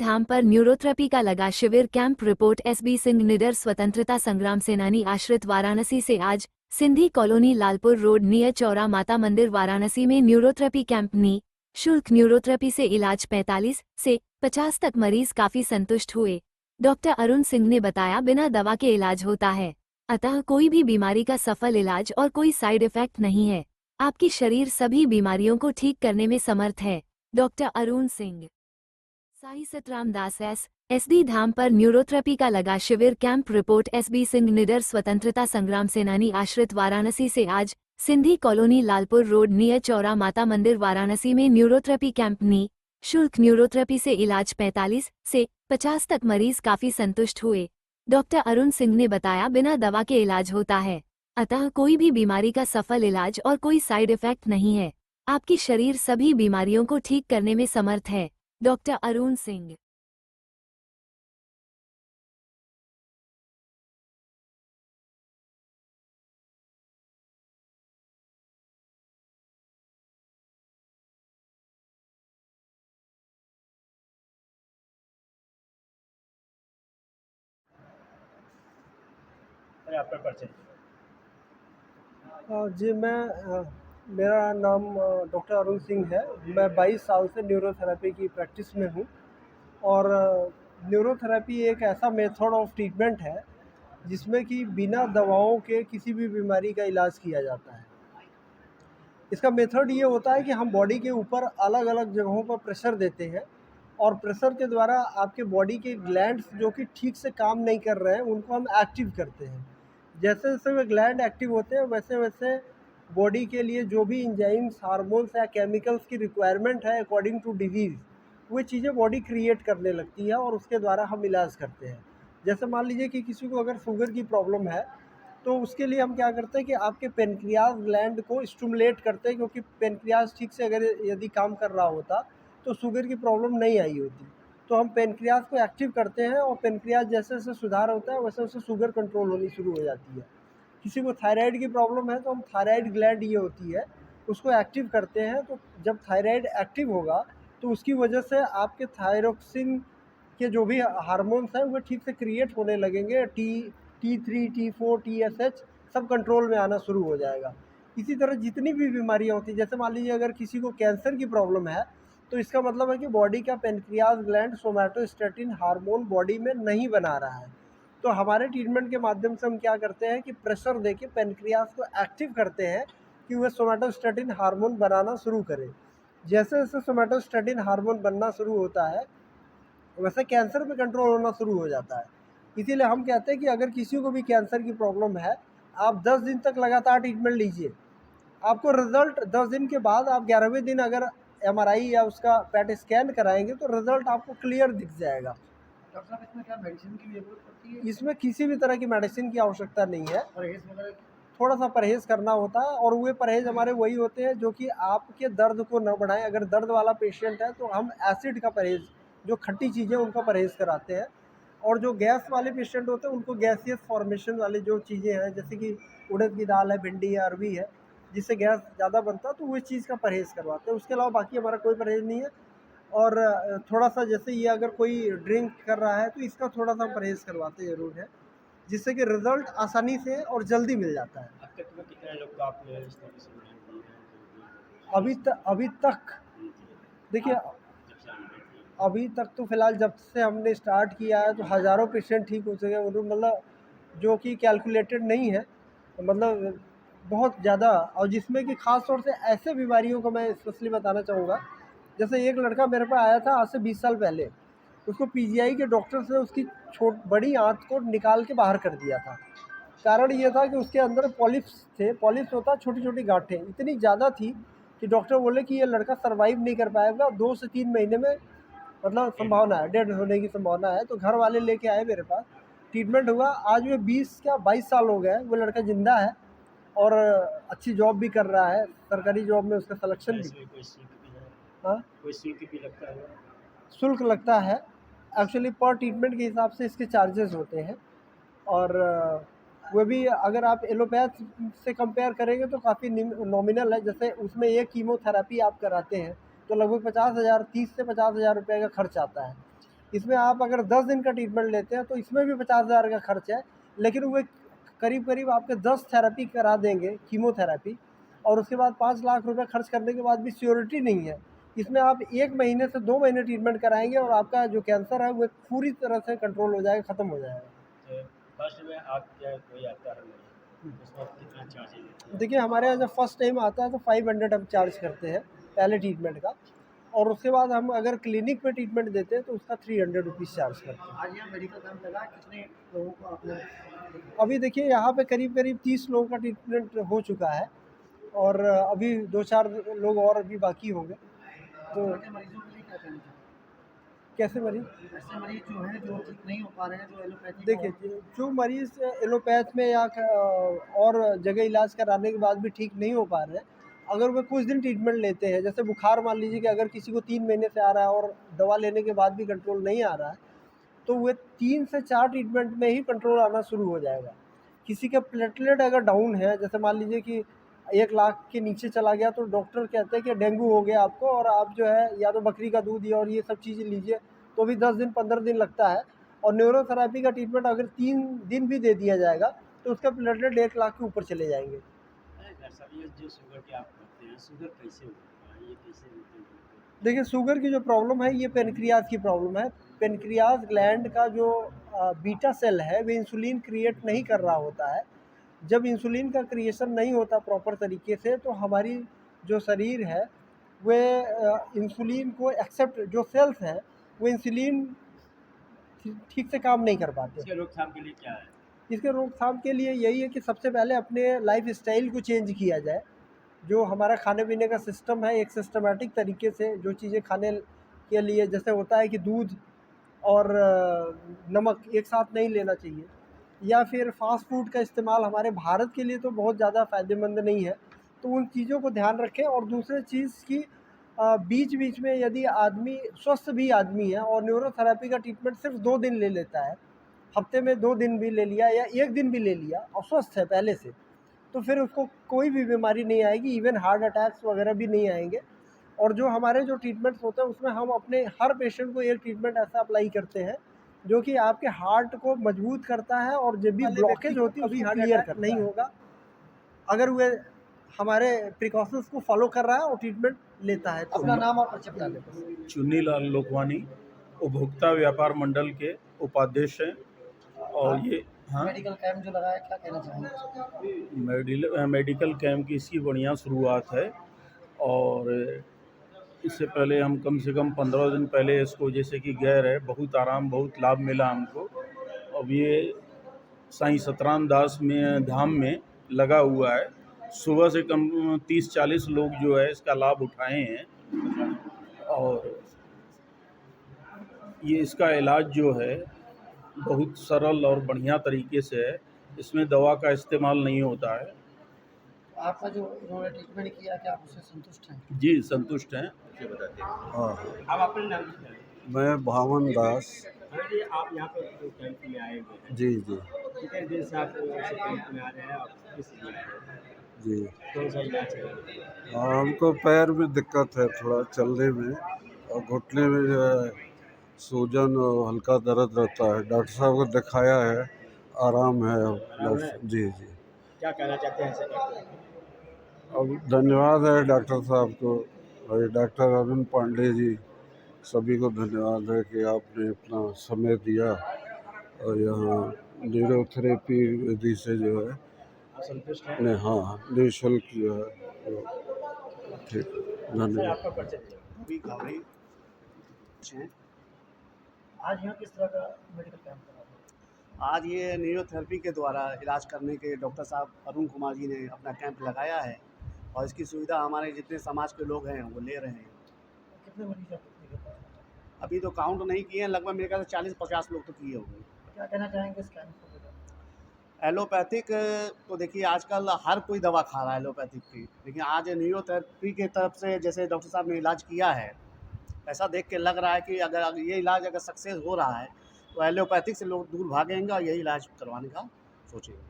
धाम पर न्यूरोथेरेपी का लगा शिविर कैंप। रिपोर्ट एसबी सिंह निडर स्वतंत्रता संग्राम सेनानी आश्रित वाराणसी से आज Sindhi colony Lalpur road near Chaura माता मंदिर वाराणसी में न्यूरोथेरेपी कैंप। शुल्क न्यूरोथेरेपी से इलाज 45 से 50 तक मरीज काफी संतुष्ट हुए। डॉक्टर अरुण सिंह ने बताया बिना दवा के इलाज होता है, अतः कोई भी बीमारी का सफल इलाज और कोई साइड इफेक्ट नहीं है। आपकी शरीर सभी बीमारियों को ठीक करने में समर्थ है। डॉक्टर अरुण सिंह। साई सतराम दास एसडी धाम पर न्यूरोथेरेपी का लगा शिविर कैंप। रिपोर्ट एसबी सिंह निडर स्वतंत्रता संग्राम सेनानी आश्रित वाराणसी से आज Sindhi colony Lalpur road near Chaura माता मंदिर वाराणसी में न्यूरोथेरेपी कैंप। शुल्क न्यूरोथेरेपी से इलाज 45 से 50 तक मरीज काफी संतुष्ट हुए। डॉक्टर अरुण सिंह ने बताया बिना दवा के इलाज होता है, अतः कोई भी बीमारी का सफल इलाज और कोई साइड इफेक्ट नहीं है। आपकी शरीर सभी बीमारियों को ठीक करने में समर्थ है। डॉक्टर अरुण सिंह। अरे आपका परिचय। जी मेरा नाम डॉक्टर अरुण सिंह है। मैं 22 साल से न्यूरोथेरेपी की प्रैक्टिस में हूँ और न्यूरोथेरेपी एक ऐसा मेथड ऑफ ट्रीटमेंट है जिसमें कि बिना दवाओं के किसी भी बीमारी का इलाज किया जाता है। इसका मेथड ये होता है कि हम बॉडी के ऊपर अलग अलग जगहों पर प्रेशर देते हैं और प्रेशर के द्वारा आपके बॉडी के ग्लैंड्स जो कि ठीक से काम नहीं कर रहे हैं उनको हम एक्टिव करते हैं। जैसे जैसे वे ग्लैंड एक्टिव होते हैं वैसे वैसे बॉडी के लिए जो भी इंजाइम्स, हार्मोन्स या केमिकल्स की रिक्वायरमेंट है अकॉर्डिंग टू डिजीज़, वो चीज़ें बॉडी क्रिएट करने लगती है और उसके द्वारा हम इलाज करते हैं। जैसे मान लीजिए कि किसी को अगर शुगर की प्रॉब्लम है तो उसके लिए हम क्या करते हैं कि आपके पेनक्रियाज ग्लैंड को स्टिमुलेट करते हैं, क्योंकि पेनक्रियाज ठीक से अगर यदि काम कर रहा होता तो शुगर की प्रॉब्लम नहीं आई होती। तो हम पेनक्रियाज को एक्टिव करते हैं और पेनक्रियाज जैसे जैसे सुधार होता है वैसे वैसे शुगर कंट्रोल होनी शुरू हो जाती है। किसी को थायराइड की प्रॉब्लम है तो हम थायराइड ग्लैंड ये होती है उसको एक्टिव करते हैं। तो जब थायराइड एक्टिव होगा तो उसकी वजह से आपके थायरोक्सिन के जो भी हार्मोन्स हैं वो ठीक से क्रिएट होने लगेंगे। T3 T4 TSH सब कंट्रोल में आना शुरू हो जाएगा। इसी तरह जितनी भी बीमारियां होती हैं, जैसे मान लीजिए अगर किसी को कैंसर की प्रॉब्लम है तो इसका मतलब है कि बॉडी का pancreas gland somatostatin hormone body में नहीं बना रहा है। तो हमारे ट्रीटमेंट के माध्यम से हम क्या करते हैं कि प्रेशर देके पेनक्रियाज को एक्टिव करते हैं कि वह सोमैटोस्टेटिन हार्मोन बनाना शुरू करे। जैसे जैसे सोमैटोस्टेटिन हार्मोन बनना शुरू होता है वैसे कैंसर पे कंट्रोल होना शुरू हो जाता है। इसीलिए हम कहते हैं कि अगर किसी को भी कैंसर की प्रॉब्लम है, आप 10 दिन तक लगातार ट्रीटमेंट लीजिए। आपको रिजल्ट 10 दिन के बाद आप 11वें दिन अगर एमआरआई या उसका पेट स्कैन कराएंगे तो रिजल्ट आपको क्लियर दिख जाएगा। डॉक्टर साहब इसमें क्या मेडिसिन की जरूरत पड़ती है? इसमें किसी भी तरह की मेडिसिन की आवश्यकता नहीं है। परहेज वगैरह? थोड़ा सा परहेज़ करना होता है और वे परहेज़ हमारे वही होते हैं जो कि आपके दर्द को न बढ़ाएं। अगर दर्द वाला पेशेंट है तो हम एसिड का परहेज़, जो खट्टी चीज़ें उनका परहेज़ कराते हैं। और जो गैस वाले पेशेंट होते हैं उनको गैसियस फॉर्मेशन वाली जो चीज़ें हैं जैसे कि उड़द की दाल है, भिंडी है, अरवी है, जिससे गैस ज़्यादा बनता है तो वो चीज़ का परहेज़ करवाते हैं। उसके अलावा बाकी हमारा कोई परहेज़ नहीं है। और थोड़ा सा जैसे ये अगर कोई ड्रिंक कर रहा है तो इसका थोड़ा सा परहेज़ करवाते ज़रूर है, जिससे कि रिज़ल्ट आसानी से और जल्दी मिल जाता है। अब तक में कितने लोग को आपने इस तरह से ध्यान दिए हैं? अभी तक देखिए, अभी तक तो फ़िलहाल जब से हमने स्टार्ट किया है तो हज़ारों पेशेंट ठीक हो चुके हैं। उन्होंने मतलब जो कि कैलकुलेटेड नहीं है, मतलब बहुत ज़्यादा। और जिसमें कि ख़ास तौर से ऐसे बीमारियों को मैं स्पेशली बताना चाहूँगा। जैसे एक लड़का मेरे पास आया था आज से 20 साल पहले, उसको पीजीआई के डॉक्टर्स ने उसकी बड़ी आंत को निकाल के बाहर कर दिया था। कारण ये था कि उसके अंदर पॉलिप्स थे। पॉलिप्स होता है छोटी छोटी गांठें, इतनी ज़्यादा थी कि डॉक्टर बोले कि ये लड़का सर्वाइव नहीं कर पाएगा, 2 से 3 महीने में मतलब संभावना है, डेड होने की संभावना है। तो घर वाले लेके आए मेरे पास, ट्रीटमेंट हुआ। आज में 22 साल हो गए, वो लड़का ज़िंदा है और अच्छी जॉब भी कर रहा है, सरकारी जॉब में उसका सिलेक्शन भी। कोई शुल्क भी है? हाँ, कोई शुल्क भी लगता है? शुल्क लगता है। एक्चुअली पर ट्रीटमेंट के हिसाब से इसके चार्जेस होते हैं। और वो भी अगर आप एलोपैथ से कंपेयर करेंगे तो काफ़ी नॉमिनल है। जैसे उसमें एक कीमोथेरेपी आप कराते हैं तो लगभग 50,000, 30 से 50,000 रुपये का खर्च आता है। इसमें आप अगर 10 दिन का ट्रीटमेंट लेते हैं तो इसमें भी 50,000 का खर्च है, लेकिन वो करीब करीब आपके 10 थेरेपी करा देंगे, कीमोथेरेपी, और उसके बाद 5 लाख रुपए खर्च करने के बाद भी श्योरिटी नहीं है। इसमें आप 1 महीने से 2 महीने ट्रीटमेंट कराएंगे और आपका जो कैंसर है वो पूरी तरह से कंट्रोल हो जाएगा, ख़त्म हो जाएगा। तो फर्स्ट में आप क्या कोई आता है नहीं, उसमें कितना चार्ज है? देखिए, हमारे यहाँ जब फर्स्ट टाइम आता है तो 500 हम चार्ज करते हैं पहले ट्रीटमेंट का, और उसके बाद हम अगर क्लिनिक पे ट्रीटमेंट देते हैं तो उसका 300 रुपीज़ चार्ज करते हैं। आज यहाँ मेडिकल कैंप लगा, कितने लोगों को आपने? अभी देखिए, यहाँ पे करीब करीब 30 लोगों का ट्रीटमेंट हो चुका है और अभी 2-4 लोग और अभी बाकी होंगे। तो ऐसे मरीजों के लिए क्या कहना चाहिए? कैसे मरीज? ऐसे मरीज जो हैं जो ठीक नहीं हो पा रहे हैं, जो एलोपैथी देखिए, जो मरीज़ एलोपैथ में या और जगह इलाज कराने के बाद भी ठीक नहीं हो पा रहे हैं, अगर वे कुछ दिन ट्रीटमेंट लेते हैं, जैसे बुखार मान लीजिए कि अगर किसी को 3 महीने से आ रहा है और दवा लेने के बाद भी कंट्रोल नहीं आ रहा है, तो वे 3 से 4 ट्रीटमेंट में ही कंट्रोल आना शुरू हो जाएगा। किसी का प्लेटलेट अगर डाउन है, जैसे मान लीजिए कि 1 लाख के नीचे चला गया, तो डॉक्टर कहते हैं कि डेंगू हो गया आपको और आप जो है या तो बकरी का दूध या और ये सब चीज़ें लीजिए, तो भी 10 दिन 15 दिन लगता है। और न्यूरोथेरेपी का ट्रीटमेंट अगर 3 दिन भी दे दिया जाएगा तो उसका प्लेटलेट 1 लाख के ऊपर चले जाएंगे। डॉक्टर साहब, ये जो शुगर की आप करते हैं, शुगर कैसे होता है, ये कैसे होता है? देखिए, शुगर की जो प्रॉब्लम है ये पेनक्रियाज की प्रॉब्लम है। पेनक्रियाज ग्लैंड का जो बीटा सेल है वो इंसुलिन क्रिएट नहीं कर रहा होता है। जब इंसुलिन का क्रिएशन नहीं होता प्रॉपर तरीके से तो हमारी जो शरीर है वे इंसुलिन को एक्सेप्ट, जो सेल्स हैं वो इंसुलिन ठीक से काम नहीं कर पाते। इसके रोकथाम के लिए क्या है? इसके रोकथाम के लिए यही है कि सबसे पहले अपने लाइफ स्टाइल को चेंज किया जाए। जो हमारा खाने पीने का सिस्टम है, एक सिस्टमेटिक तरीके से जो चीज़ें खाने के लिए, जैसे होता है कि दूध और नमक एक साथ नहीं लेना चाहिए, या फिर फास्ट फूड का इस्तेमाल हमारे भारत के लिए तो बहुत ज़्यादा फ़ायदेमंद नहीं है, तो उन चीज़ों को ध्यान रखें। और दूसरी चीज़ की बीच बीच में यदि आदमी स्वस्थ भी आदमी है और न्यूरोथेरेपी का ट्रीटमेंट सिर्फ 2 दिन ले लेता है, हफ्ते में 2 दिन भी ले लिया या 1 दिन भी ले लिया और स्वस्थ है पहले से, तो फिर उसको कोई भी बीमारी नहीं आएगी, इवन हार्ट अटैक्स वगैरह भी नहीं आएंगे। और जो हमारे जो ट्रीटमेंट्स होते हैं उसमें हम अपने हर पेशेंट को एक ट्रीटमेंट ऐसा अप्लाई करते हैं जो कि आपके हार्ट को मजबूत करता है और जब भी ब्लॉकेज होती है उसको क्लियर नहीं होगा, अगर वे हमारे प्रिकॉशंस को फॉलो कर रहा है और ट्रीटमेंट लेता है। तो अपना नाम और परिचय बता दें। चुन्नीलाल लोकवानी उपभोक्ता व्यापार मंडल के उपाध्यक्ष हैं। और ये मेडिकल कैंप जो लगाया, क्या कहना चाहेंगे? मेडिकल कैंप की इसकी बढ़िया शुरुआत है। और इससे पहले हम कम से कम 15 दिन पहले इसको जैसे कि गए रहे, बहुत आराम, बहुत लाभ मिला हमको। अब ये साईं सतराम दास में धाम में लगा हुआ है। सुबह से कम 30-40 लोग जो है इसका लाभ उठाए हैं। और ये इसका इलाज जो है बहुत सरल और बढ़िया तरीके से है, इसमें दवा का इस्तेमाल नहीं होता है। आपका जो उन्होंने ट्रीटमेंट किया, क्या आप उससे संतुष्ट हैं? जी, संतुष्ट हैं। हाँ, अब अपने नाम से बताइए। मैं भावन दास। हाँ जी, आप यहाँ पर तो कैंप में आए हुए हैं। जी जी कितने दिन से आप इस कैंप में आ रहे हैं? आप किस लिए आए हैं? जी। कौन सा इलाज है? हाँ, हमको पैर में दिक्कत है थोड़ा चलने में, और घुटने में जो है सूजन और हल्का दर्द रहता है। डॉक्टर साहब को दिखाया है, आराम है अब। जी जी। क्या कहना चाहते हैं ऐसे डॉक्टर? अब धन्यवाद है डॉक्टर साहब को और डॉक्टर अरुण पांडे जी, सभी को धन्यवाद है कि आपने अपना समय दिया और यहाँ न्यूरोथेरेपी विधि से जो है आप संतुष्ट हैं? ने, हाँ, निःशुल्क जो है वो ठीक। सर, धन्यवाद। आपका परिचय दीजिए। अभी घावड़ी हैं। आज यहाँ किस तरह का मेडिकल कैंप लगा? आज ये न्यूरोथेरेपी के द्वारा इलाज करने के डॉक्टर साहब अरुण कुमार जी ने अपना कैंप लगाया है और इसकी सुविधा हमारे जितने समाज के लोग हैं वो ले रहे हैं। कितने मरीज आपको दिखे पाए? अभी तो काउंट नहीं किए हैं, लगभग मेरे ख्याल से 40-50 लोग तो किए होंगे। क्या कहना चाहेंगे इस कैंप को लेकर? एलोपैथिक तो देखिए आजकल हर कोई दवा खा रहा है एलोपैथिक की, लेकिन आज न्यूरोथेरेपी की तरफ से जैसे डॉक्टर साहब ने इलाज किया है, ऐसा देख के लग रहा है कि अगर ये इलाज अगर सक्सेस हो रहा है तो एलोपैथिक से लोग दूर भागेंगे और यही इलाज करवाने का सोचेंगे।